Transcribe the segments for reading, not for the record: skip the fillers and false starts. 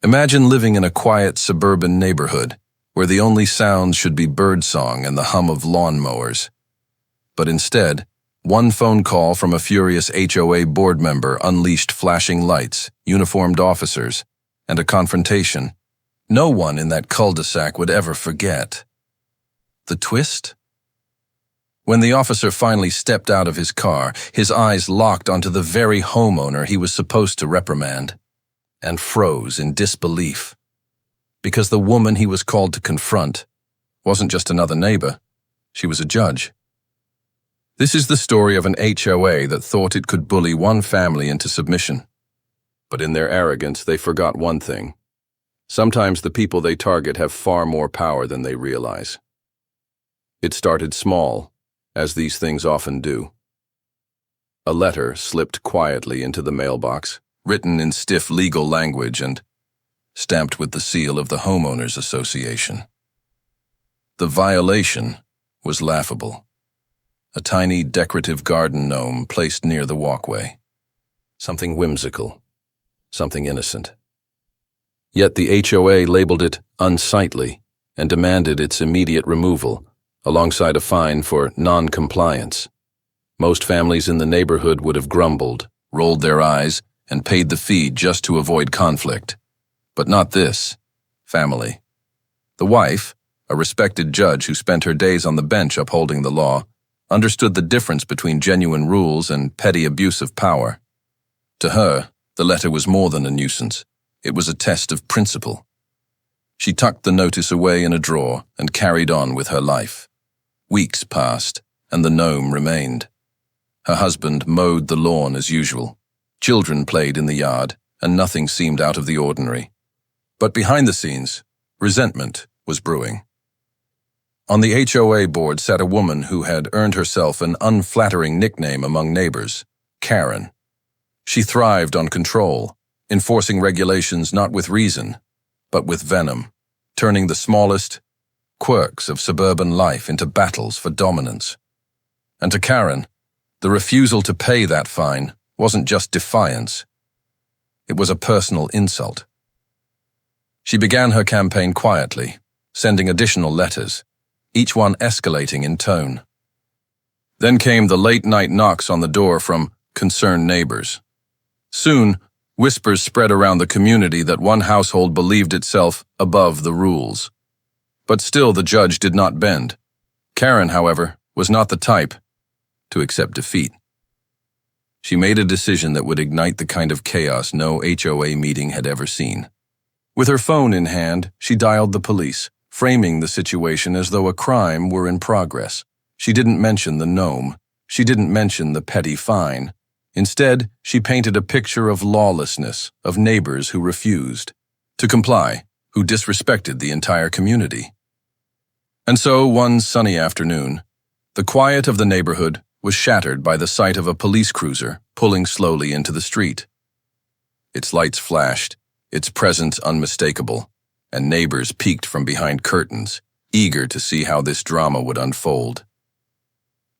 Imagine living in a quiet suburban neighborhood where the only sounds should be birdsong and the hum of lawnmowers. But instead, one phone call from a furious HOA board member unleashed flashing lights, uniformed officers, and a confrontation no one in that cul-de-sac would ever forget. The twist? When the officer finally stepped out of his car, his eyes locked onto the very homeowner he was supposed to reprimand, and froze in disbelief. Because the woman he was called to confront wasn't just another neighbor, she was a judge. This is the story of an HOA that thought it could bully one family into submission. But in their arrogance, they forgot one thing. Sometimes the people they target have far more power than they realize. It started small, as these things often do. A letter slipped quietly into the mailbox, written in stiff legal language and stamped with the seal of the Homeowners Association. The violation was laughable. A tiny decorative garden gnome placed near the walkway. Something whimsical, something innocent. Yet the HOA labeled it unsightly and demanded its immediate removal, alongside a fine for non-compliance. Most families in the neighborhood would have grumbled, rolled their eyes, and paid the fee just to avoid conflict. But not this family. The wife, a respected judge who spent her days on the bench upholding the law, understood the difference between genuine rules and petty abuse of power. To her, the letter was more than a nuisance. It was a test of principle. She tucked the notice away in a drawer and carried on with her life. Weeks passed, and the gnome remained. Her husband mowed the lawn as usual. Children played in the yard, and nothing seemed out of the ordinary. But behind the scenes, resentment was brewing. On the HOA board sat a woman who had earned herself an unflattering nickname among neighbors, Karen. She thrived on control, enforcing regulations not with reason, but with venom, turning the smallest quirks of suburban life into battles for dominance. And to Karen, the refusal to pay that fine wasn't just defiance. It was a personal insult. She began her campaign quietly, sending additional letters, each one escalating in tone. Then came the late-night knocks on the door from concerned neighbors. Soon, whispers spread around the community that one household believed itself above the rules. But still the judge did not bend. Karen, however, was not the type to accept defeat. She made a decision that would ignite the kind of chaos no HOA meeting had ever seen. With her phone in hand, she dialed the police, framing the situation as though a crime were in progress. She didn't mention the gnome. She didn't mention the petty fine. Instead, she painted a picture of lawlessness, of neighbors who refused to comply, who disrespected the entire community. And so, one sunny afternoon, the quiet of the neighborhood was shattered by the sight of a police cruiser pulling slowly into the street. Its lights flashed, its presence unmistakable, and neighbors peeked from behind curtains, eager to see how this drama would unfold.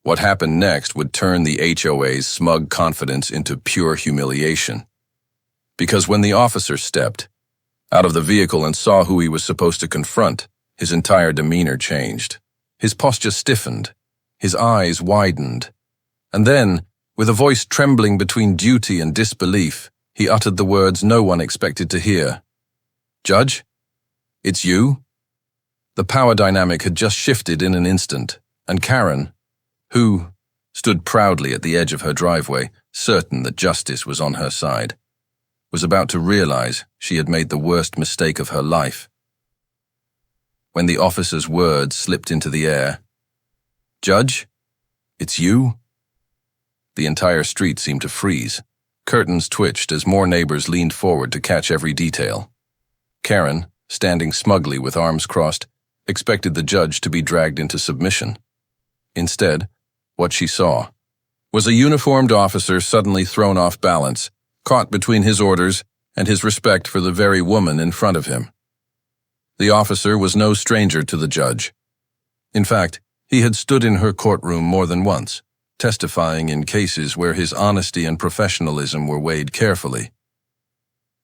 What happened next would turn the HOA's smug confidence into pure humiliation. Because when the officer stepped out of the vehicle and saw who he was supposed to confront, his entire demeanor changed. His posture stiffened, his eyes widened, and then, with a voice trembling between duty and disbelief, he uttered the words no one expected to hear. "Judge? It's you?" The power dynamic had just shifted in an instant, and Karen, who stood proudly at the edge of her driveway, certain that justice was on her side, was about to realize she had made the worst mistake of her life. When the officer's words slipped into the air, "Judge, it's you?" the entire street seemed to freeze. Curtains twitched as more neighbors leaned forward to catch every detail. Karen, standing smugly with arms crossed, expected the judge to be dragged into submission. Instead, what she saw was a uniformed officer suddenly thrown off balance, caught between his orders and his respect for the very woman in front of him. The officer was no stranger to the judge. In fact, he had stood in her courtroom more than once, testifying in cases where his honesty and professionalism were weighed carefully.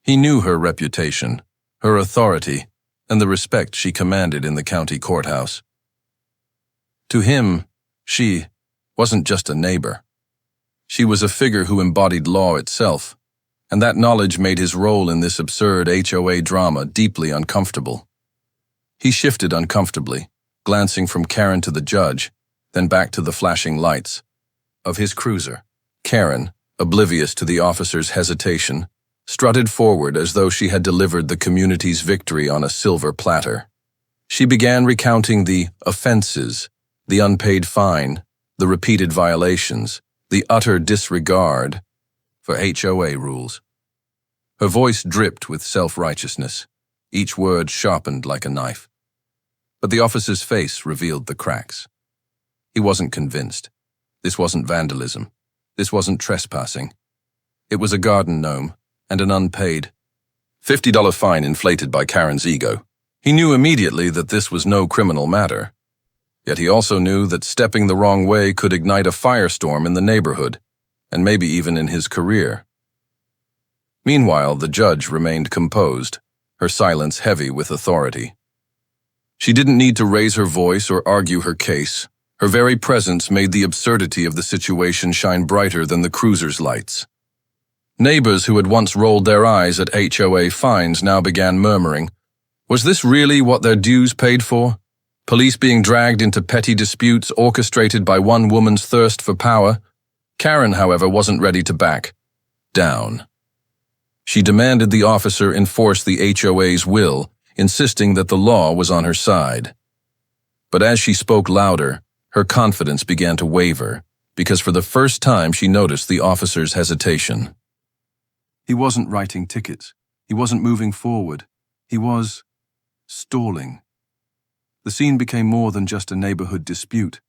He knew her reputation, her authority, and the respect she commanded in the county courthouse. To him, she wasn't just a neighbor. She was a figure who embodied law itself, and that knowledge made his role in this absurd HOA drama deeply uncomfortable. He shifted uncomfortably, glancing from Karen to the judge, then back to the flashing lights of his cruiser. Karen, oblivious to the officer's hesitation, strutted forward as though she had delivered the community's victory on a silver platter. She began recounting the offenses, the unpaid fine, the repeated violations, the utter disregard for HOA rules. Her voice dripped with self-righteousness, each word sharpened like a knife. But the officer's face revealed the cracks. He wasn't convinced. This wasn't vandalism. This wasn't trespassing. It was a garden gnome, and an unpaid $50 fine inflated by Karen's ego. He knew immediately that this was no criminal matter. Yet he also knew that stepping the wrong way could ignite a firestorm in the neighborhood, and maybe even in his career. Meanwhile, the judge remained composed, her silence heavy with authority. She didn't need to raise her voice or argue her case. Her very presence made the absurdity of the situation shine brighter than the cruiser's lights. Neighbors who had once rolled their eyes at HOA fines now began murmuring, was this really what their dues paid for? Police being dragged into petty disputes orchestrated by one woman's thirst for power? Karen, however, wasn't ready to back down. She demanded the officer enforce the HOA's will, insisting that the law was on her side. But as she spoke louder, her confidence began to waver, because for the first time she noticed the officer's hesitation. He wasn't writing tickets. He wasn't moving forward. He was stalling. The scene became more than just a neighborhood dispute.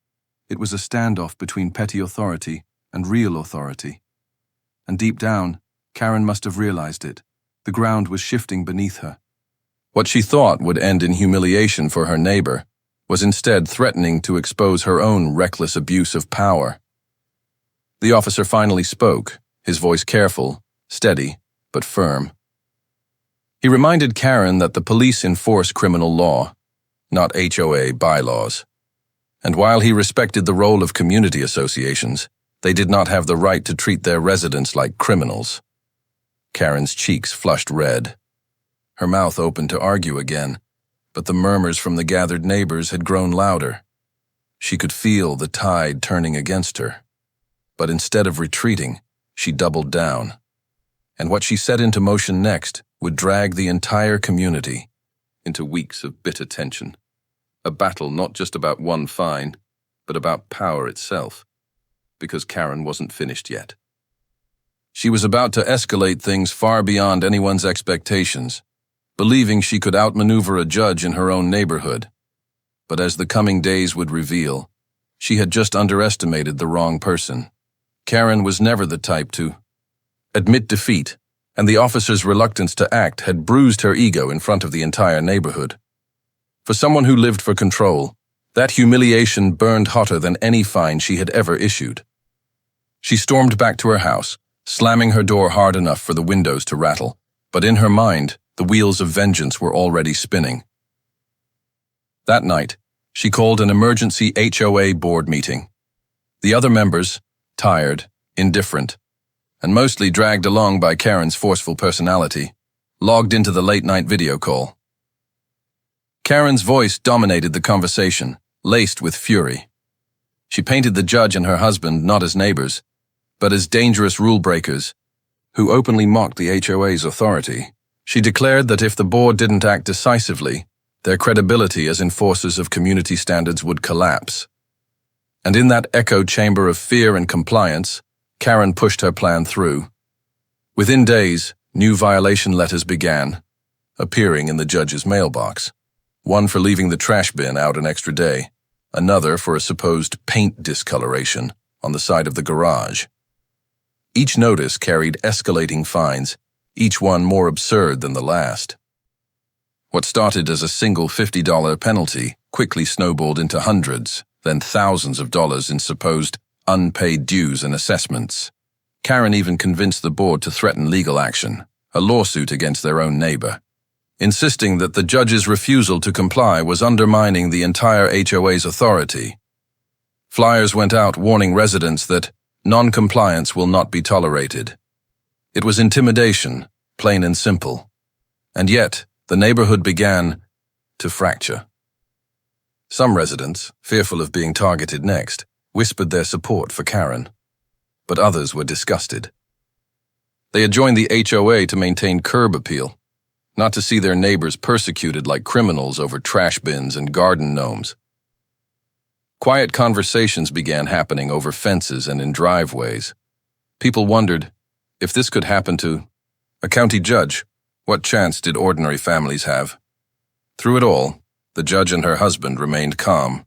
It was a standoff between petty authority and real authority. And deep down, Karen must have realized it. The ground was shifting beneath her. What she thought would end in humiliation for her neighbor was instead threatening to expose her own reckless abuse of power. The officer finally spoke, his voice careful, steady, but firm. He reminded Karen that the police enforce criminal law, not HOA bylaws. And while he respected the role of community associations, they did not have the right to treat their residents like criminals. Karen's cheeks flushed red. Her mouth opened to argue again, but the murmurs from the gathered neighbors had grown louder. She could feel the tide turning against her. But instead of retreating, she doubled down. And what she set into motion next would drag the entire community into weeks of bitter tension. A battle not just about one fine, but about power itself, because Karen wasn't finished yet. She was about to escalate things far beyond anyone's expectations, believing she could outmaneuver a judge in her own neighborhood. But as the coming days would reveal, she had just underestimated the wrong person. Karen was never the type to admit defeat, and the officer's reluctance to act had bruised her ego in front of the entire neighborhood. For someone who lived for control, that humiliation burned hotter than any fine she had ever issued. She stormed back to her house, slamming her door hard enough for the windows to rattle, but in her mind, the wheels of vengeance were already spinning. That night, she called an emergency HOA board meeting. The other members, tired, indifferent, and mostly dragged along by Karen's forceful personality, logged into the late-night video call. Karen's voice dominated the conversation, laced with fury. She painted the judge and her husband not as neighbors, but as dangerous rule breakers who openly mocked the HOA's authority. She declared that if the board didn't act decisively, their credibility as enforcers of community standards would collapse. And in that echo chamber of fear and compliance, Karen pushed her plan through. Within days, new violation letters began appearing in the judge's mailbox. One for leaving the trash bin out an extra day, another for a supposed paint discoloration on the side of the garage. Each notice carried escalating fines, each one more absurd than the last. What started as a single $50 penalty quickly snowballed into hundreds, then thousands of dollars in supposed unpaid dues and assessments. Karen even convinced the board to threaten legal action, a lawsuit against their own neighbor. insisting that the judge's refusal to comply was undermining the entire HOA's authority. Flyers went out warning residents that non-compliance will not be tolerated. It was intimidation, plain and simple. And yet, the neighborhood began to fracture. Some residents, fearful of being targeted next, whispered their support for Karen, but others were disgusted. They had joined the HOA to maintain curb appeal, not to see their neighbors persecuted like criminals over trash bins and garden gnomes. Quiet conversations began happening over fences and in driveways. People wondered, if this could happen to a county judge, what chance did ordinary families have? Through it all, the judge and her husband remained calm.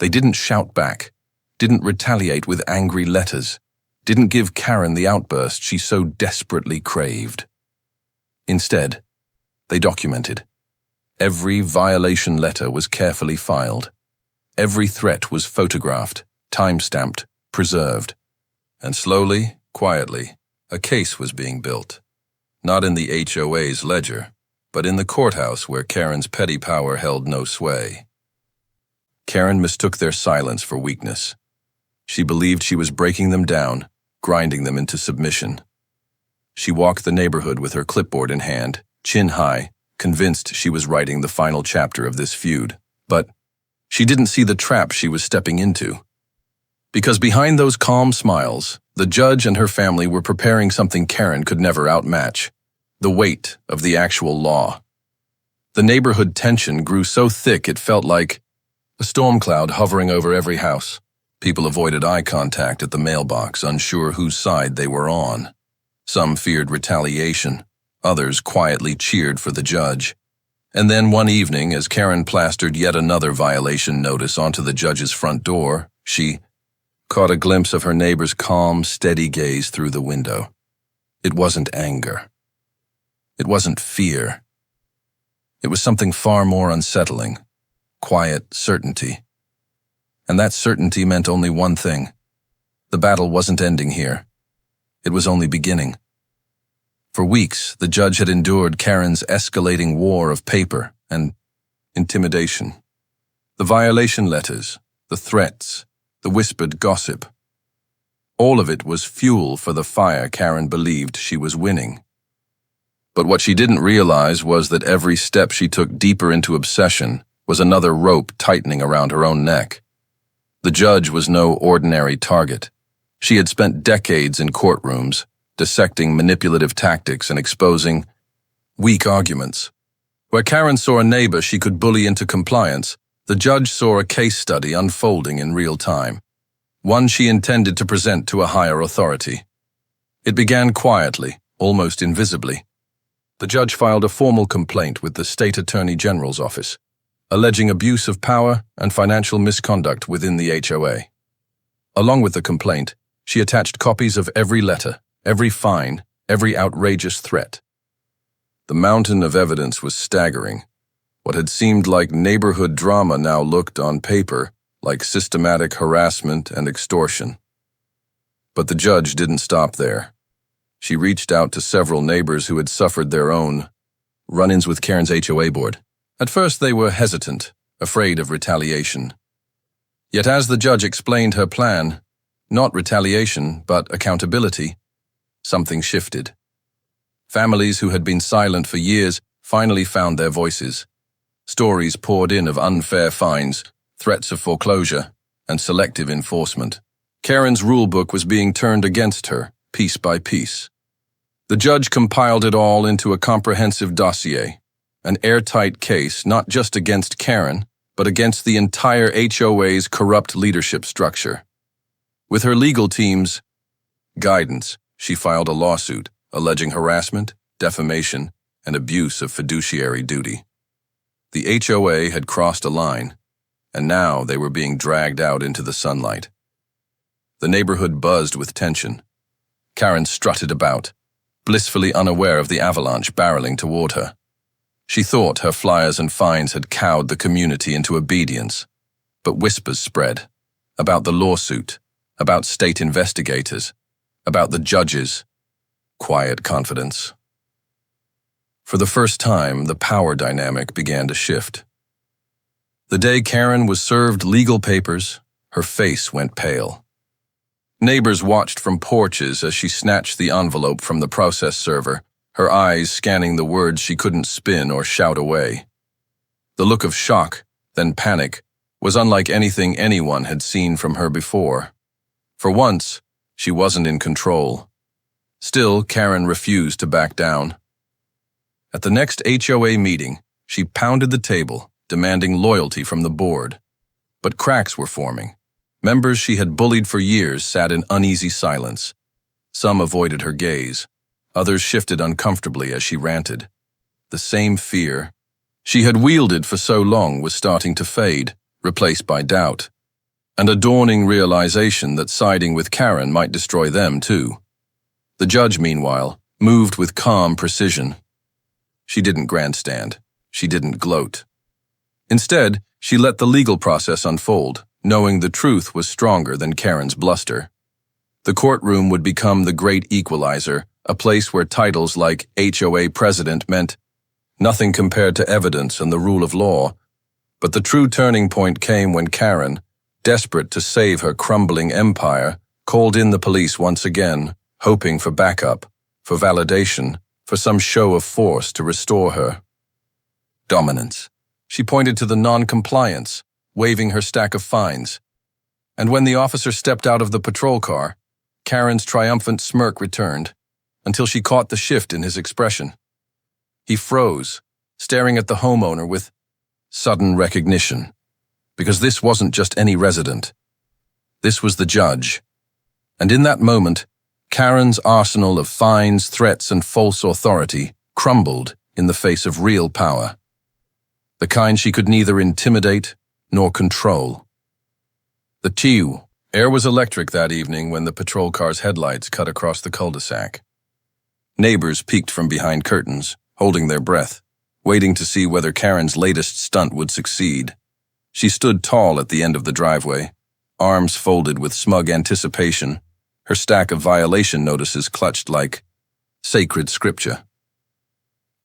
They didn't shout back, didn't retaliate with angry letters, didn't give Karen the outburst she so desperately craved. Instead, they documented. Every violation letter was carefully filed. Every threat was photographed, time-stamped, preserved. And slowly, quietly, a case was being built. Not in the HOA's ledger, but in the courthouse where Karen's petty power held no sway. Karen mistook their silence for weakness. She believed she was breaking them down, grinding them into submission. She walked the neighborhood with her clipboard in hand, chin high, convinced she was writing the final chapter of this feud. But she didn't see the trap she was stepping into. Because behind those calm smiles, the judge and her family were preparing something Karen could never outmatch: the weight of the actual law. The neighborhood tension grew so thick it felt like a storm cloud hovering over every house. People avoided eye contact at the mailbox, unsure whose side they were on. Some feared retaliation. Others quietly cheered for the judge. And then one evening, as Karen plastered yet another violation notice onto the judge's front door, she caught a glimpse of her neighbor's calm, steady gaze through the window. It wasn't anger. It wasn't fear. It was something far more unsettling: quiet certainty. And that certainty meant only one thing: the battle wasn't ending here. It was only beginning. For weeks, the judge had endured Karen's escalating war of paper and intimidation. The violation letters, the threats, the whispered gossip. All of it was fuel for the fire Karen believed she was winning. But what she didn't realize was that every step she took deeper into obsession was another rope tightening around her own neck. The judge was no ordinary target. She had spent decades in courtrooms, dissecting manipulative tactics and exposing weak arguments. Where Karen saw a neighbor she could bully into compliance, the judge saw a case study unfolding in real time, one she intended to present to a higher authority. It began quietly, almost invisibly. The judge filed a formal complaint with the State Attorney General's office, alleging abuse of power and financial misconduct within the HOA. Along with the complaint, she attached copies of every letter, every fine, every outrageous threat. The mountain of evidence was staggering. What had seemed like neighborhood drama now looked, on paper, like systematic harassment and extortion. But the judge didn't stop there. She reached out to several neighbors who had suffered their own run-ins with Karen's HOA board. At first they were hesitant, afraid of retaliation. Yet as the judge explained her plan, not retaliation, but accountability, something shifted. Families who had been silent for years finally found their voices. Stories poured in of unfair fines, threats of foreclosure, and selective enforcement. Karen's rulebook was being turned against her, piece by piece. The judge compiled it all into a comprehensive dossier, an airtight case not just against Karen, but against the entire HOA's corrupt leadership structure. With her legal team's guidance, she filed a lawsuit alleging harassment, defamation, and abuse of fiduciary duty. The HOA had crossed a line, and now they were being dragged out into the sunlight. The neighborhood buzzed with tension. Karen strutted about, blissfully unaware of the avalanche barreling toward her. She thought her flyers and fines had cowed the community into obedience, but whispers spread about the lawsuit, about state investigators, about the judges. Quiet confidence. For the first time, the power dynamic began to shift. The day Karen was served legal papers, her face went pale. Neighbors watched from porches as she snatched the envelope from the process server, her eyes scanning the words she couldn't spin or shout away. The look of shock, then panic, was unlike anything anyone had seen from her before. For once, she wasn't in control. Still, Karen refused to back down. At the next HOA meeting, she pounded the table, demanding loyalty from the board. But cracks were forming. Members she had bullied for years sat in uneasy silence. Some avoided her gaze. Others shifted uncomfortably as she ranted. The same fear she had wielded for so long was starting to fade, replaced by doubt, and a dawning realization that siding with Karen might destroy them too. The judge, meanwhile, moved with calm precision. She didn't grandstand. She didn't gloat. Instead, she let the legal process unfold, knowing the truth was stronger than Karen's bluster. The courtroom would become the great equalizer, a place where titles like HOA president meant nothing compared to evidence and the rule of law. But the true turning point came when Karen, desperate to save her crumbling empire, called in the police once again, hoping for backup, for validation, for some show of force to restore her. Dominance. She pointed to the non-compliance, waving her stack of fines. And when the officer stepped out of the patrol car, Karen's triumphant smirk returned, until she caught the shift in his expression. He froze, staring at the homeowner with sudden recognition, because this wasn't just any resident. This was the judge. And in that moment, Karen's arsenal of fines, threats, and false authority crumbled in the face of real power. The kind she could neither intimidate nor control. The air was electric that evening when the patrol car's headlights cut across the cul-de-sac. Neighbors peeked from behind curtains, holding their breath, waiting to see whether Karen's latest stunt would succeed. She stood tall at the end of the driveway, arms folded with smug anticipation, her stack of violation notices clutched like sacred scripture.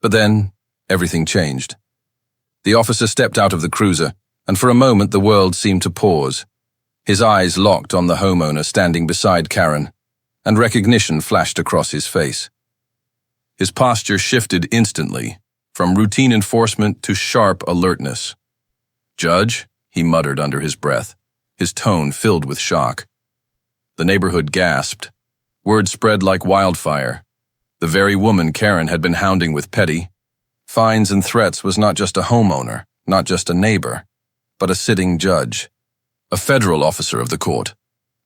But then, everything changed. The officer stepped out of the cruiser, and for a moment the world seemed to pause. His eyes locked on the homeowner standing beside Karen, and recognition flashed across his face. His posture shifted instantly, from routine enforcement to sharp alertness. "Judge," he muttered under his breath, his tone filled with shock. The neighborhood gasped. Word spread like wildfire. The very woman Karen had been hounding with petty fines and threats was not just a homeowner, not just a neighbor, but a sitting judge, a federal officer of the court,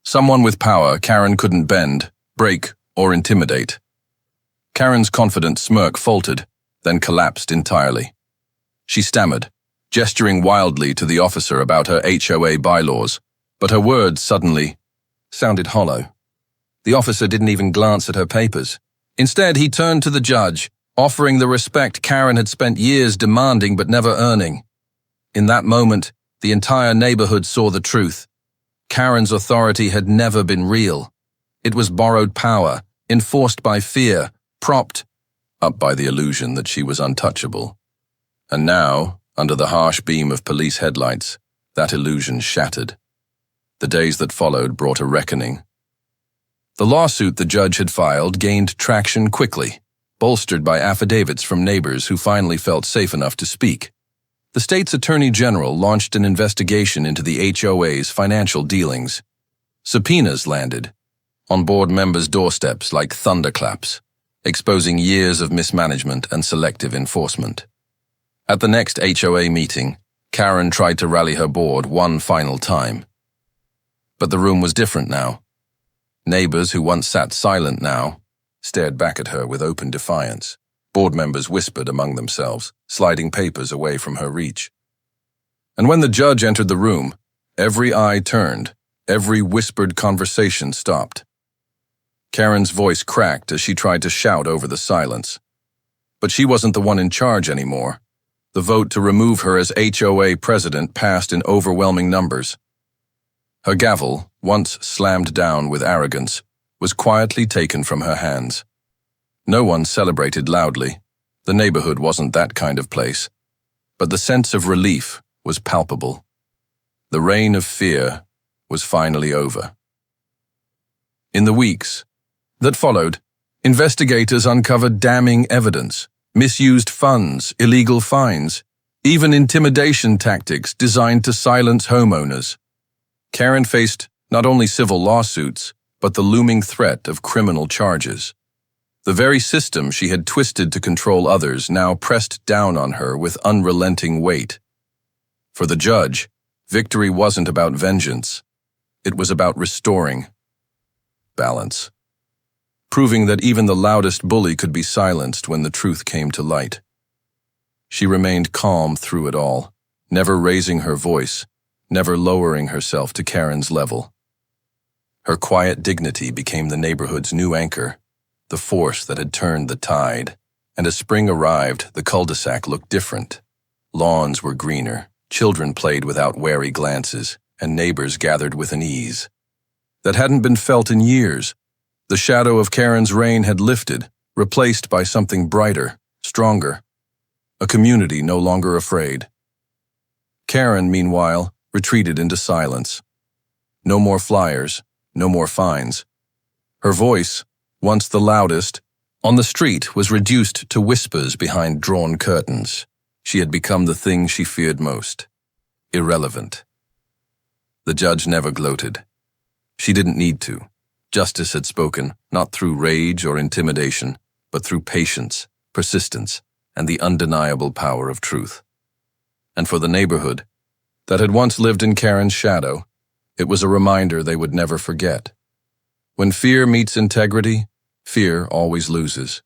someone with power Karen couldn't bend, break, or intimidate. Karen's confident smirk faltered, then collapsed entirely. She stammered, gesturing wildly to the officer about her HOA bylaws, but her words suddenly sounded hollow. The officer didn't even glance at her papers. Instead, he turned to the judge, offering the respect Karen had spent years demanding but never earning. In that moment, the entire neighborhood saw the truth. Karen's authority had never been real. It was borrowed power, enforced by fear, propped up by the illusion that she was untouchable. And now, under the harsh beam of police headlights, that illusion shattered. The days that followed brought a reckoning. The lawsuit the judge had filed gained traction quickly, bolstered by affidavits from neighbors who finally felt safe enough to speak. The state's attorney general launched an investigation into the HOA's financial dealings. Subpoenas landed on board members' doorsteps like thunderclaps, exposing years of mismanagement and selective enforcement. At the next HOA meeting, Karen tried to rally her board one final time. But the room was different now. Neighbors who once sat silent now stared back at her with open defiance. Board members whispered among themselves, sliding papers away from her reach. And when the judge entered the room, every eye turned, every whispered conversation stopped. Karen's voice cracked as she tried to shout over the silence. But she wasn't the one in charge anymore. The vote to remove her as HOA president passed in overwhelming numbers. Her gavel, once slammed down with arrogance, was quietly taken from her hands. No one celebrated loudly, The neighborhood wasn't that kind of place, but the sense of relief was palpable. The reign of fear was finally over. In the weeks that followed, investigators uncovered damning evidence, misused funds, illegal fines, even intimidation tactics designed to silence homeowners. Karen faced not only civil lawsuits, but the looming threat of criminal charges. The very system she had twisted to control others now pressed down on her with unrelenting weight. For the judge, victory wasn't about vengeance. It was about restoring balance, proving that even the loudest bully could be silenced when the truth came to light. She remained calm through it all, never raising her voice, never lowering herself to Karen's level. Her quiet dignity became the neighborhood's new anchor, the force that had turned the tide. And as spring arrived, the cul-de-sac looked different. Lawns were greener, children played without wary glances, and neighbors gathered with an ease that hadn't been felt in years. The shadow of Karen's reign had lifted, replaced by something brighter, stronger. A community no longer afraid. Karen, meanwhile, retreated into silence. No more flyers, no more fines. Her voice, once the loudest, on the street was reduced to whispers behind drawn curtains. She had become the thing she feared most: irrelevant. The judge never gloated. She didn't need to. Justice had spoken, not through rage or intimidation, but through patience, persistence, and the undeniable power of truth. And for the neighborhood, that had once lived in Karen's shadow, it was a reminder they would never forget. When fear meets integrity, fear always loses.